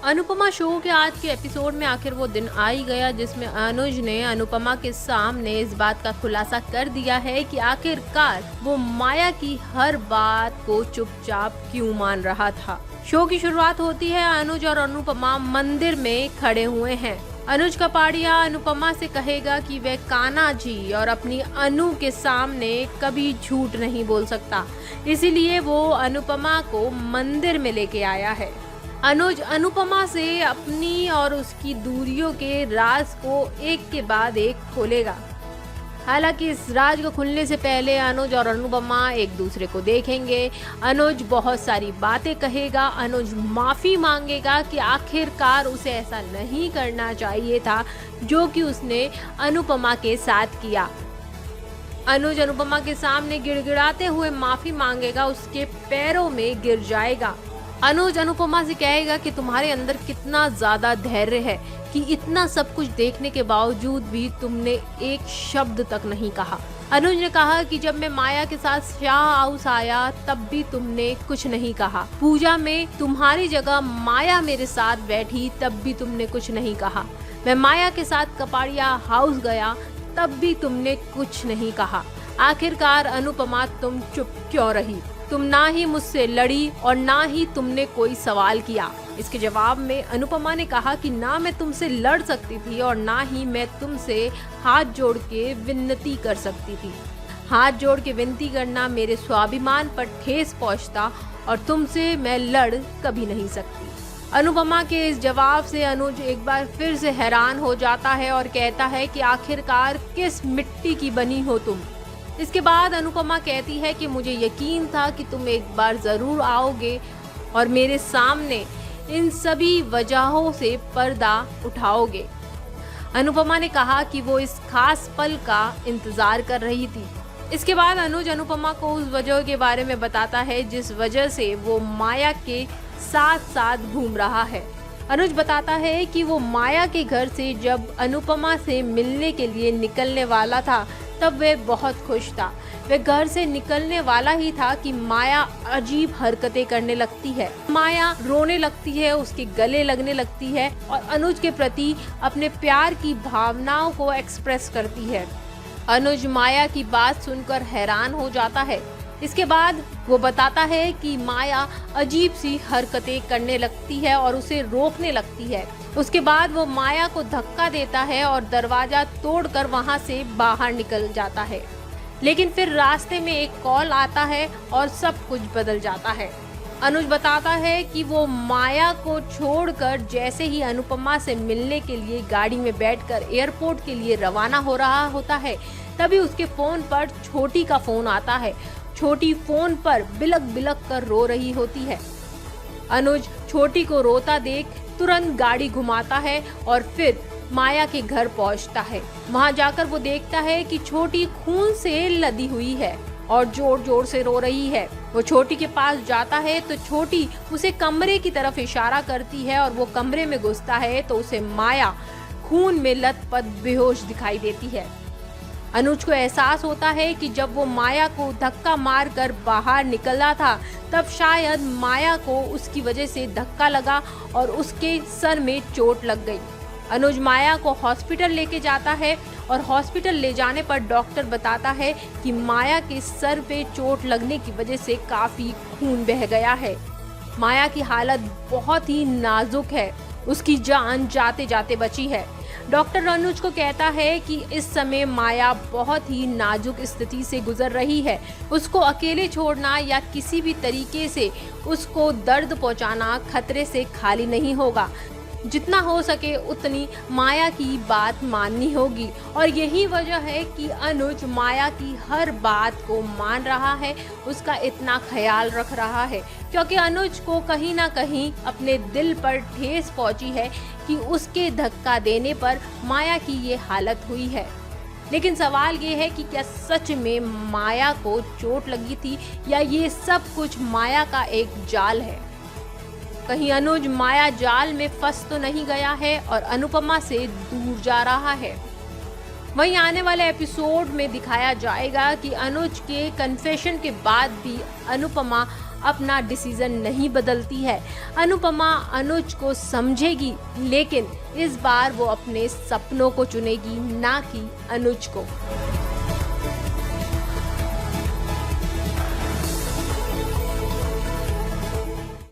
Anupama show के आज के एपिसोड में आखिर वो दिन आ ही गया जिसमें अनुज ने अनुपमा के सामने इस बात का खुलासा कर दिया है कि आखिरकार वो माया की हर बात को चुपचाप क्यों मान रहा था। शो की शुरुआत होती है अनुज और अनुपमा मंदिर में खड़े हुए हैं। अनुज कपाड़िया अनुपमा से कहेगा कि वह कान्हा जी और अपनी अनु के सामने कभी झूठ नहीं बोल सकता, इसीलिए वो अनुपमा को मंदिर में लेके आया है। अनुज अनुपमा से अपनी और उसकी दूरियों के राज को एक के बाद एक खोलेगा। हालांकि इस राज को खुलने से पहले अनुज और अनुपमा एक दूसरे को देखेंगे। अनुज बहुत सारी बातें कहेगा, अनुज माफी मांगेगा कि आखिरकार उसे ऐसा नहीं करना चाहिए था जो कि उसने अनुपमा के साथ किया। अनुज अनुपमा के सामने गिड़गिड़ाते हुए माफी मांगेगा, उसके पैरों में गिर जाएगा। अनुज अनुपमा से कहेगा कि तुम्हारे अंदर कितना ज्यादा धैर्य है कि इतना सब कुछ देखने के बावजूद भी तुमने एक शब्द तक नहीं कहा। अनुज ने कहा कि जब मैं माया के साथ शाह हाउस आया तब भी तुमने कुछ नहीं कहा। पूजा में तुम्हारी जगह माया मेरे साथ बैठी तब भी तुमने कुछ नहीं कहा। मैं माया के साथ कपाड़िया हाउस गया तब भी तुमने कुछ नहीं कहा। आखिरकार अनुपमा तुम चुप क्यों रही? तुम ना ही मुझसे लड़ी और ना ही तुमने कोई सवाल किया। इसके जवाब में अनुपमा ने कहा कि ना मैं तुमसे लड़ सकती थी और ना ही मैं तुमसे हाथ जोड़ के विनती कर सकती थी। हाथ जोड़ के विनती करना मेरे स्वाभिमान पर ठेस पहुंचता और तुमसे मैं लड़ कभी नहीं सकती। अनुपमा के इस जवाब से अनुज एक बार फिर से हैरान हो जाता है और कहता है कि आखिरकार किस मिट्टी की बनी हो तुम। इसके बाद अनुपमा कहती है कि मुझे यकीन था कि तुम एक बार जरूर आओगे और मेरे सामने इन सभी वजहों से पर्दा उठाओगे। अनुपमा ने कहा कि वो इस खास पल का इंतजार कर रही थी। इसके बाद अनुज अनुपमा को उस वजह के बारे में बताता है जिस वजह से वो माया के साथ साथ घूम रहा है। अनुज बताता है कि वो माया के घर से जब अनुपमा से मिलने के लिए निकलने वाला था तब वह बहुत खुश था। वह घर से निकलने वाला ही था कि माया अजीब हरकतें करने लगती है। माया रोने लगती है, उसके गले लगने लगती है और अनुज के प्रति अपने प्यार की भावनाओं को एक्सप्रेस करती है। अनुज माया की बात सुनकर हैरान हो जाता है। इसके बाद वो बताता है कि माया अजीब सी हरकतें करने लगती है और उसे रोकने लगती है। उसके बाद वो माया को धक्का देता है और दरवाजा तोड़कर वहां से बाहर निकल जाता है। लेकिन फिर रास्ते में एक कॉल आता है और सब कुछ बदल जाता है। अनुज बताता है कि वो माया को छोड़कर जैसे ही अनुपमा से मिलने के लिए गाड़ी में बैठकर एयरपोर्ट के लिए रवाना हो रहा होता है तभी उसके फोन पर छोटी का फोन आता है। छोटी फोन पर बिलक बिलक कर रो रही होती है। अनुज छोटी को रोता देख तुरंत गाड़ी घुमाता है और फिर माया के घर पहुंचता है। वहां जाकर वो देखता है कि छोटी खून से लदी हुई है और जोर जोर से रो रही है। वो छोटी के पास जाता है तो छोटी उसे कमरे की तरफ इशारा करती है और वो कमरे में घुसता है तो उसे माया खून में लथपथ बेहोश दिखाई देती है। अनुज को एहसास होता है कि जब वो माया को धक्का मारकर बाहर निकला था तब शायद माया को उसकी वजह से धक्का लगा और उसके सर में चोट लग गई। अनुज माया को हॉस्पिटल लेके जाता है और हॉस्पिटल ले जाने पर डॉक्टर बताता है कि माया के सर पे चोट लगने की वजह से काफी खून बह गया है। माया की हालत बहुत ही नाजुक है, उसकी जान जाते जाते बची है। डॉक्टर अनुज को कहता है कि इस समय माया बहुत ही नाजुक स्थिति से गुजर रही है। उसको अकेले छोड़ना या किसी भी तरीके से उसको दर्द पहुंचाना खतरे से खाली नहीं होगा। जितना हो सके उतनी माया की बात माननी होगी और यही वजह है कि अनुज माया की हर बात को मान रहा है, उसका इतना ख्याल रख रहा है क्योंकि अनुज को कहीं ना कहीं अपने दिल पर ठेस पहुंची है कि उसके धक्का देने पर माया की ये हालत हुई है। लेकिन सवाल ये है कि क्या सच में माया को चोट लगी थी या ये सब कुछ माया का एक जाल है? कहीं अनुज माया जाल में फंस तो नहीं गया है और अनुपमा से दूर जा रहा है? वहीं आने वाले एपिसोड में दिखाया जाएगा कि अनुज के कन्फेशन के बाद भी अनुपमा अपना डिसीजन नहीं बदलती है। अनुपमा अनुज को समझेगी, लेकिन इस बार वो अपने सपनों को चुनेगी, ना कि अनुज को।